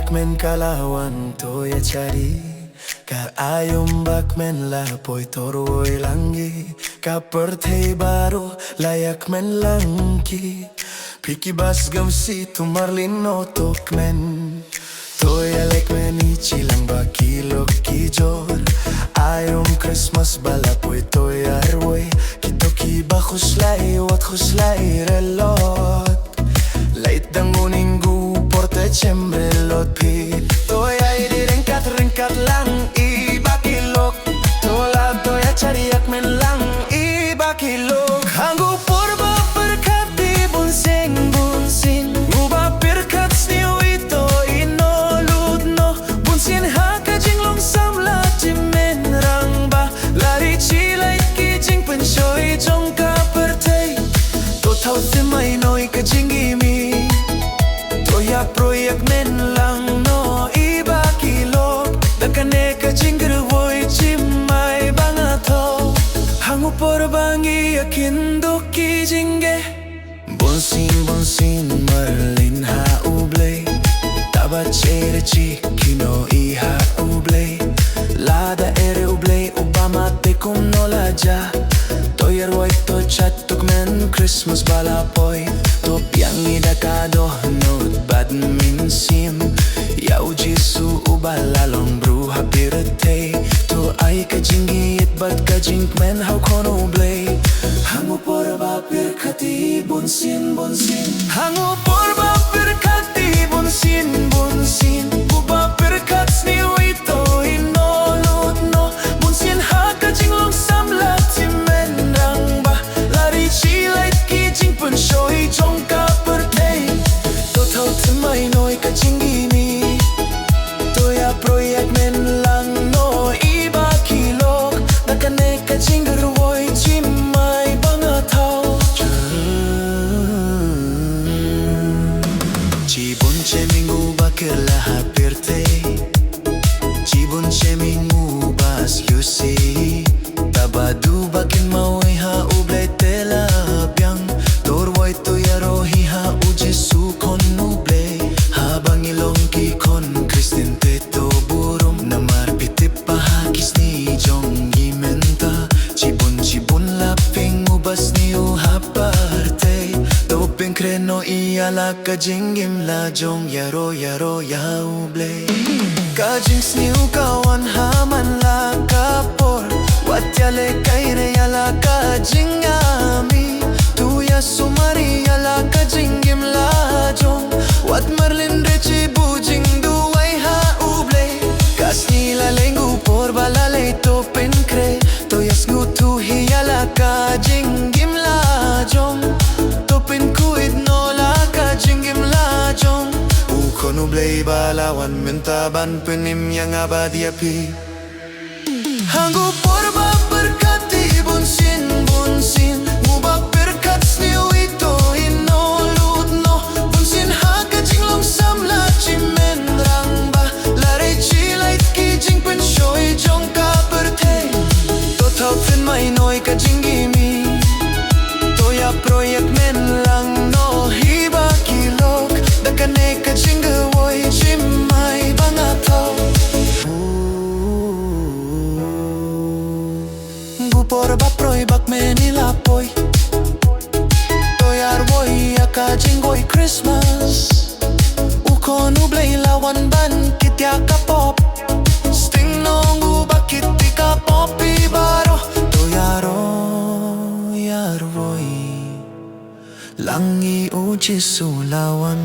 Kmen kalawan toya cari ka ayom bakmen la poi toroy langi ka perthei baroh layak men langki piki bas gamsi tumarlin no kmen toya lek meni chilang bakilok kijor ayom Christmas bala poi toya arwoy kito ki ba khuslai wat khuslai relot lait danguning porte cembre lot pil toya iri rengkat lang i bakilok tola toya cariak men lang i bakilok hanggu purba perkati bunsin ngubah perkat sniu ito inoludno bunsin haka jinglong samla jimen rangba lari cilai ki jing pensyoi jong pertei to tau timai noi ka jingimi proyek men lang no iba kilok dakane ka jingrwai chimai bangato hangu porbangi yakin doki jinge bonsin marlin ha ublay taba chere chi kino iha ublay lada ere ublay obama tekum no laja toyer wai to chat kmen Christmas balapoy to piang idakado bad mynsiem yau jisu ubalalong bruha birthday to ay ka jingit bad ka jingkmen how kono blay hangu porba pirkati bunsin hangu porba pirkati bunsin buba pirkat sniu ito inolot no bunsin haka jinglong samla timen rangba lari cilai ki jing pensyoi jong mai noi ka jingimi toya proyek men lang no iba kilok nakane ka jingrwai chimai bangatau chibon chemingu bakela hapirte chibon chemingu bas yusi tabadu bakin maui ha ublay tela byang torwai to yarohi ha ujisu konu teto burom namar pitip pahakis ni jong imenta chibun laping ubas ni uhaparte topeng kreno iala ka jingim la jong yaro yauble ka jings ni ukawan haman la kapor watyale kaire yala ka jingami tuya sumari yala ka jingim la jong wat marlin rechi bujing Kasnila lengu por balale to penkre to yasgu tu hiala ka jingim la jong to penkuid no la ka jingim la jong ukonu blay balawan mentaban penim yang abadi api hanggu porba berkati bunsin ngubah berkat sniu ito inolud no bunsin haka jinglong samla chimen rangba lare jing pensyoi jong pertei to tau mai noi ka jingimi toya proyek men lang no hiba kilok dakane ka jingrwai chimai bangatau bupor ba proybak menilapoi toyar woi ka jingwai Christmas ukonu blay lawan ban kitya kapop nongu bakit di ka popi baroh to yaroi langi uji sulawan